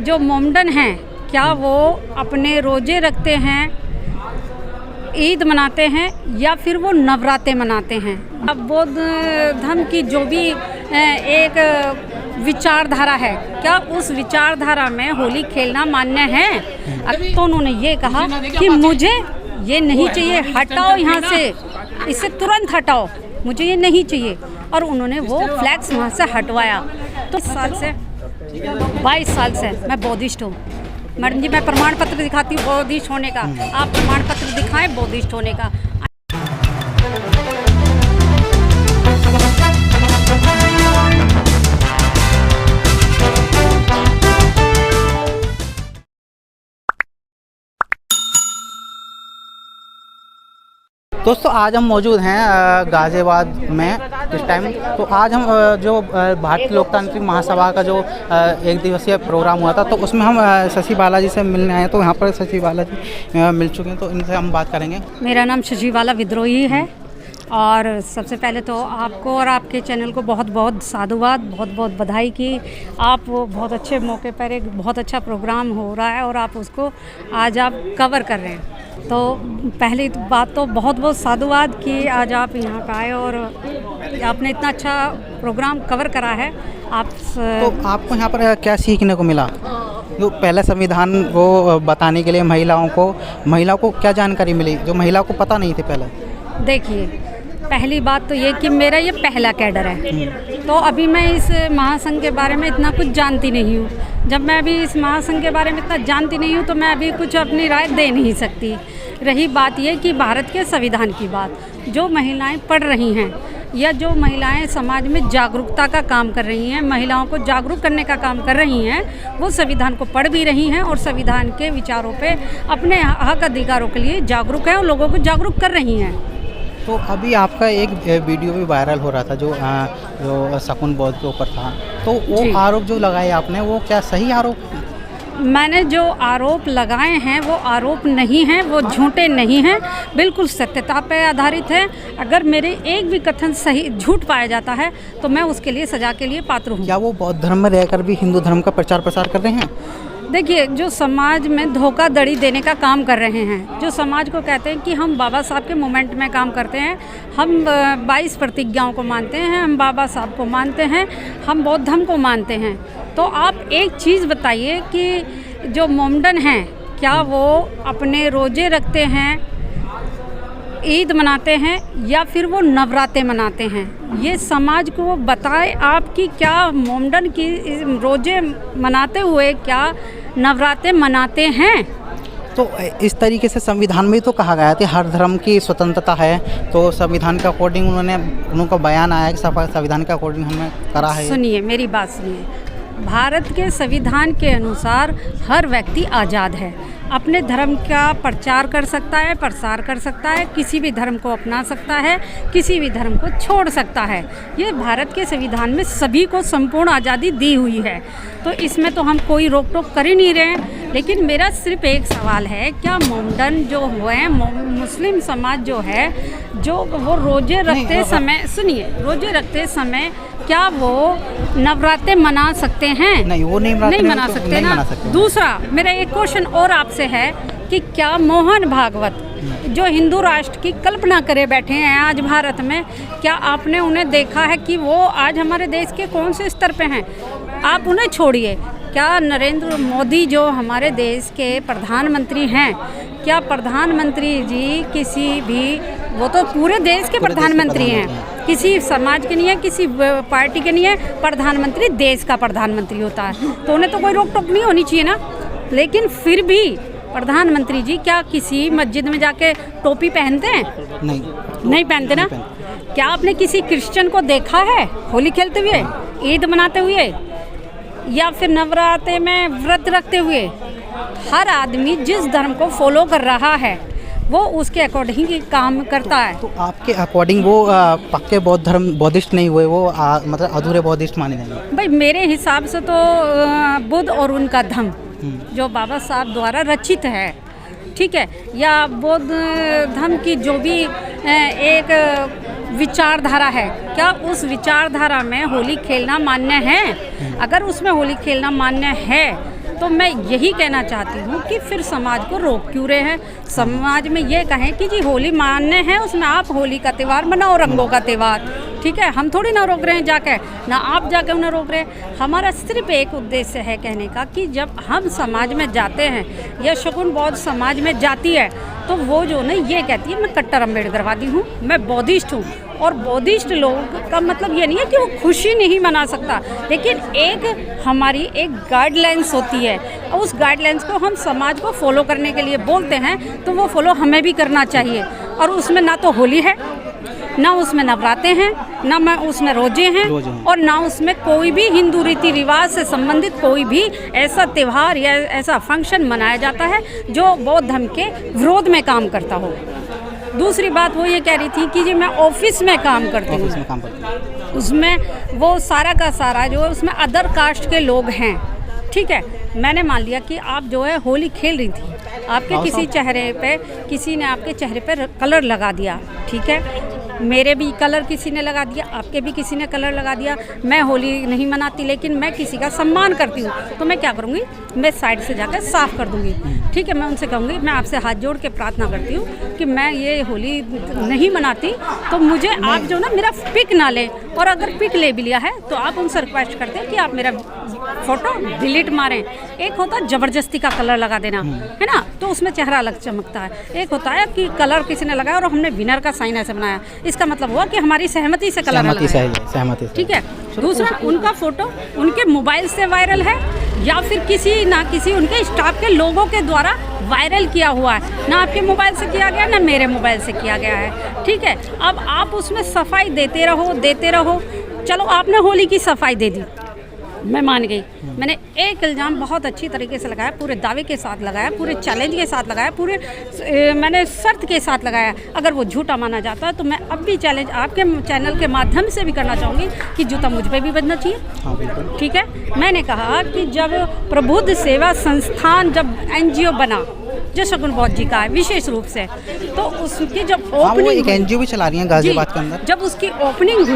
जो मोमडन हैं क्या वो अपने रोजे रखते हैं, ईद मनाते हैं या फिर वो नवरात्रे मनाते हैं। अब बौद्ध धर्म की जो भी एक विचारधारा है, क्या उस विचारधारा में होली खेलना मान्य है? तो उन्होंने ये कहा कि मुझे ये नहीं चाहिए, हटाओ यहाँ से, इसे तुरंत हटाओ, मुझे ये नहीं चाहिए। और उन्होंने वो फ्लैग्स वहाँ से हटवाया। तो 22 साल से मैं बौद्धिस्ट हूँ। मैडम जी, मैं प्रमाण पत्र दिखाती हूँ बौद्धिस्ट होने का, आप प्रमाण पत्र दिखाएं बौद्धिस्ट होने का। दोस्तों, आज हम मौजूद हैं गाज़ियाबाद में इस टाइम। तो आज हम जो भारतीय लोकतांत्रिक महासभा का जो एक दिवसीय प्रोग्राम हुआ था, तो उसमें हम शशि बाला जी से मिलने आए। तो यहाँ पर शशि बाला जी मिल चुके हैं, तो इनसे हम बात करेंगे। मेरा नाम शशि बाला विद्रोही है और सबसे पहले तो आपको और आपके चैनल को बहुत बहुत साधुवाद, बहुत बहुत बधाई कि आप बहुत अच्छे मौके पर एक बहुत अच्छा प्रोग्राम हो रहा है और आप उसको आज आप कवर कर रहे हैं। तो पहली बात तो बहुत बहुत साधुवाद कि आज आप यहाँ पे आए और आपने इतना अच्छा प्रोग्राम कवर करा है। तो आपको यहाँ पर क्या सीखने को मिला? जो पहले संविधान को बताने के लिए महिलाओं को क्या जानकारी मिली जो महिलाओं को पता नहीं थे पहले? देखिए, पहली बात तो ये कि मेरा ये पहला कैडर है, तो अभी मैं इस महासंघ के बारे में इतना कुछ जानती नहीं हूँ। जब मैं अभी इस महासंघ के बारे में इतना जानती नहीं हूँ तो मैं अभी कुछ अपनी राय दे नहीं सकती। रही बात ये कि भारत के संविधान की बात, जो महिलाएं पढ़ रही हैं या जो महिलाएं समाज में जागरूकता का काम कर रही हैं, महिलाओं को जागरूक करने का काम कर रही हैं, वो संविधान को पढ़ भी रही हैं और संविधान के विचारों पे अपने हक अधिकारों के लिए जागरूक है और लोगों को जागरूक कर रही हैं। तो अभी आपका एक वीडियो भी वायरल हो रहा था जो शकुन बौद्ध के ऊपर था, तो वो आरोप जो लगाए आपने, वो क्या सही आरोप? मैंने जो आरोप लगाए हैं वो आरोप नहीं हैं, वो झूठे नहीं हैं, बिल्कुल सत्यता पर आधारित है। अगर मेरे एक भी कथन सही झूठ पाया जाता है तो मैं उसके लिए सज़ा के लिए पात्र हूँ। क्या वो बौद्ध धर्म में रहकर भी हिंदू धर्म का प्रचार प्रसार कर रहे हैं? देखिए, जो समाज में धोखाधड़ी देने का काम कर रहे हैं, जो समाज को कहते हैं कि हम बाबा साहब के मूवमेंट में काम करते हैं, हम 22 प्रतिज्ञाओं को मानते हैं, हम बाबा साहब को मानते हैं, हम बौद्ध धर्म को मानते हैं, तो आप एक चीज़ बताइए कि जो मोमडन हैं क्या वो अपने रोजे रखते हैं, ईद मनाते हैं या फिर वो नवरात्रे मनाते हैं? ये समाज को बताएं आप कि क्या मोमडन की रोजे मनाते हुए क्या नवरात्रे मनाते हैं? तो इस तरीके से संविधान में तो कहा गया था हर धर्म की स्वतंत्रता है, तो संविधान के अकॉर्डिंग उनका बयान आया कि संविधान के अकॉर्डिंग हमने करा है। सुनिए, मेरी बात सुनिए। भारत के संविधान के अनुसार हर व्यक्ति आज़ाद है, अपने धर्म का प्रचार कर सकता है, प्रसार कर सकता है, किसी भी धर्म को अपना सकता है, किसी भी धर्म को छोड़ सकता है। ये भारत के संविधान में सभी को संपूर्ण आज़ादी दी हुई है, तो इसमें तो हम कोई रोक टोक कर ही नहीं रहे हैं। लेकिन मेरा सिर्फ एक सवाल है, क्या मोमडन जो हुए मुस्लिम समाज जो है, जो वो रोजे रखते समय, सुनिए, रोजे रखते समय क्या वो नवरात्रे मना सकते हैं? नहीं, वो नहीं मना सकते ना। दूसरा मेरा एक क्वेश्चन और आपसे है कि क्या मोहन भागवत जो हिंदू राष्ट्र की कल्पना करे बैठे हैं आज भारत में, क्या आपने उन्हें देखा है कि वो आज हमारे देश के कौन से स्तर पे हैं? आप उन्हें छोड़िए, क्या नरेंद्र मोदी जो हमारे देश के प्रधानमंत्री हैं, क्या प्रधानमंत्री जी किसी भी, वो तो पूरे देश के प्रधानमंत्री हैं, किसी समाज के नहीं है, किसी पार्टी के नहीं है, प्रधानमंत्री देश का प्रधानमंत्री होता है, तो उन्हें तो कोई रोक टोक नहीं होनी चाहिए ना। लेकिन फिर भी प्रधानमंत्री जी क्या किसी मस्जिद में जाके टोपी पहनते हैं? नहीं पहनते ना। क्या आपने किसी क्रिश्चियन को देखा है होली खेलते हुए, ईद मनाते हुए या फिर नवरात्रे में व्रत रखते हुए? हर आदमी जिस धर्म को फॉलो कर रहा है वो उसके अकॉर्डिंग ही काम करता है। तो आपके अकॉर्डिंग वो पक्के बौद्धिस्ट नहीं हुए, वो मतलब अधूरे बौद्धिस्ट माने जाएंगे? भाई, मेरे हिसाब से तो बुद्ध और उनका धम्म जो बाबा साहब द्वारा रचित है, ठीक है, या बौद्ध धर्म की जो भी एक विचारधारा है, क्या उस विचारधारा में होली खेलना मान्य है? अगर उसमें होली खेलना मान्य है तो मैं यही कहना चाहती हूँ कि फिर समाज को रोक क्यों रहे हैं। समाज में ये कहें कि जी होली मान्य है, उसमें आप होली का त्यौहार मनाओ, रंगों का त्यौहार, ठीक है। हम थोड़ी ना रोक रहे हैं जाके, ना आप जाके उन्हें रोक रहे हैं। हमारा सिर्फ एक उद्देश्य है कहने का कि जब हम समाज में जाते हैं या शगुन बौद्ध समाज में जाती है तो वो जो ना ये कहती है मैं कट्टर अम्बेडकरवादी हूँ, मैं बौद्धिस्ट हूँ। और बौद्धिस्ट लोग का मतलब ये नहीं है कि वो खुशी नहीं मना सकता, लेकिन एक हमारी एक गाइडलाइंस होती है और उस गाइडलाइंस को हम समाज को फॉलो करने के लिए बोलते हैं, तो वो फॉलो हमें भी करना चाहिए। और उसमें ना तो होली है, ना उसमें नवरात्रे हैं, ना मैं उसमें रोजे हैं और ना उसमें कोई भी हिंदू रीति रिवाज से संबंधित कोई भी ऐसा त्यौहार या ऐसा फंक्शन मनाया जाता है जो बौद्ध धर्म के विरोध में काम करता हो। दूसरी बात वो ये कह रही थी कि जी मैं ऑफिस में काम करती हूँ, उसमें वो सारा का सारा जो है उसमें अदर कास्ट के लोग हैं, ठीक है। मैंने मान लिया कि आप जो है होली खेल रही थी, आपके किसी चेहरे पे किसी ने आपके चेहरे पे कलर लगा दिया, ठीक है। मेरे भी कलर किसी ने लगा दिया, आपके भी किसी ने कलर लगा दिया। मैं होली नहीं मनाती लेकिन मैं किसी का सम्मान करती हूँ, तो मैं क्या करूँगी, मैं साइड से जाकर साफ़ कर दूँगी, ठीक है। मैं उनसे कहूँगी, मैं आपसे हाथ जोड़ के प्रार्थना करती हूँ कि मैं ये होली नहीं मनाती, तो मुझे आप जो ना मेरा पिक ना लें, और अगर पिक ले भी लिया है तो आप उनसे रिक्वेस्ट करते हैं कि आप मेरा फ़ोटो डिलीट मारें। एक होता है ज़बरदस्ती का कलर लगा देना, है ना, तो उसमें चेहरा अलग चमकता है। एक होता है कि कलर किसी ने लगाया और हमने विनर का साइन ऐसे बनाया, इसका मतलब हुआ कि हमारी सहमति से कलर सहमति, ठीक है। दूसरा, उनका फ़ोटो उनके मोबाइल से वायरल है या फिर किसी ना किसी उनके स्टाफ के लोगों के द्वारा वायरल किया हुआ है, ना आपके मोबाइल से किया गया ना मेरे मोबाइल से किया गया है, ठीक है। अब आप उसमें सफाई देते रहो। चलो आपने होली की सफाई दे दी, मैं मान गई। मैंने एक इल्ज़ाम बहुत अच्छी तरीके से लगाया, पूरे दावे के साथ लगाया, पूरे चैलेंज के साथ लगाया, मैंने शर्त के साथ लगाया। अगर वो झूठा माना जाता है तो मैं अब भी चैलेंज आपके चैनल के माध्यम से भी करना चाहूँगी कि जूता मुझ पर भी बजना चाहिए, ठीक है। मैंने कहा कि जब प्रबुद्ध सेवा संस्थान जब NGO बना, जो शगुन बौद्ध जी का है विशेष रूप से, तो उसकी जब ओपनिंग, एक NGO भी चला रही हैं गाजियाबाद के अंदर, जब उसकी ओपनिंग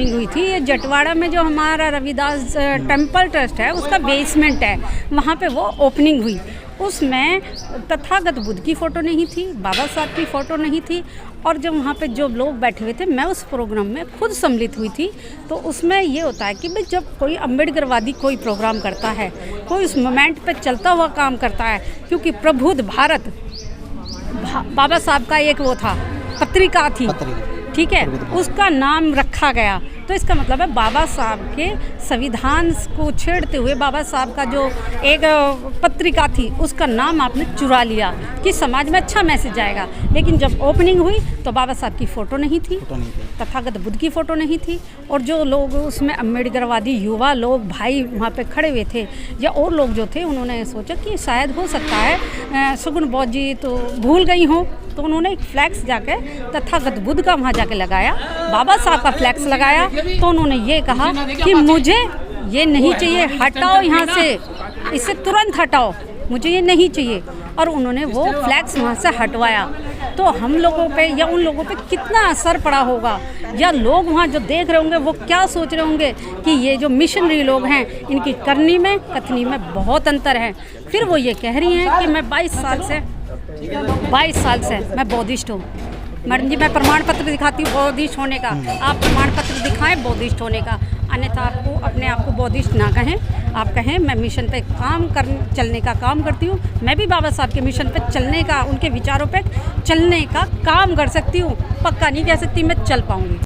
हुई थी ये जटवाड़ा में जो हमारा रविदास टेम्पल ट्रस्ट है उसका बेसमेंट है, वहाँ पे वो ओपनिंग हुई। उसमें तथागत बुद्ध की फ़ोटो नहीं थी, बाबा साहब की फ़ोटो नहीं थी, और जब वहाँ पे जो लोग बैठे हुए थे, मैं उस प्रोग्राम में खुद सम्मिलित हुई थी। तो उसमें ये होता है कि भाई जब कोई अम्बेडकरवादी कोई प्रोग्राम करता है, कोई उस मोमेंट पे चलता हुआ काम करता है, क्योंकि प्रबुद्ध भारत बाबा साहब का एक वो था, पत्रिका थी, ठीक है, उसका नाम रखा गया। तो इसका मतलब है बाबा साहब के संविधान को छेड़ते हुए बाबा साहब का जो एक पत्रिका थी उसका नाम आपने चुरा लिया कि समाज में अच्छा मैसेज आएगा। लेकिन जब ओपनिंग हुई तो बाबा साहब की फ़ोटो नहीं थी, तथागत बुद्ध की फ़ोटो नहीं थी, और जो लोग उसमें अम्बेडकरवादी युवा लोग भाई वहाँ पे खड़े हुए थे या और लोग जो थे, उन्होंने सोचा कि शायद हो सकता है शगुन बौद्ध जी तो भूल गई हों, तो उन्होंने एक फ्लैक्स जाके तथागत बुद्ध का वहाँ जाके लगाया, बाबा साहब का फ्लैक्स लगाया। तो उन्होंने ये कहा कि मुझे ये नहीं चाहिए, हटाओ यहाँ से, इसे तुरंत हटाओ, मुझे ये नहीं चाहिए। और उन्होंने वो फ्लैक्स वहाँ से हटवाया। तो हम लोगों पे या उन लोगों पे कितना असर पड़ा होगा, या लोग वहाँ जो देख रहे होंगे वो क्या सोच रहे होंगे कि ये जो मिशनरी लोग हैं इनकी करनी में कथनी में बहुत अंतर है। फिर वो ये कह रही हैं कि मैं 22 साल से मैं बौद्धिस्ट हूँ। मैडम जी, मैं प्रमाण पत्र दिखाती हूँ बौद्धिस्ट होने का, आप प्रमाण पत्र दिखाएं बौद्धिस्ट होने का, अन्यथा आपको अपने आप को बौद्धिस्ट ना कहें, आप कहें मैं मिशन पे चलने का काम करती हूँ। मैं भी बाबा साहब के मिशन पे चलने का, उनके विचारों पे चलने का काम कर सकती हूँ, पक्का नहीं कह सकती मैं चल पाऊँगी।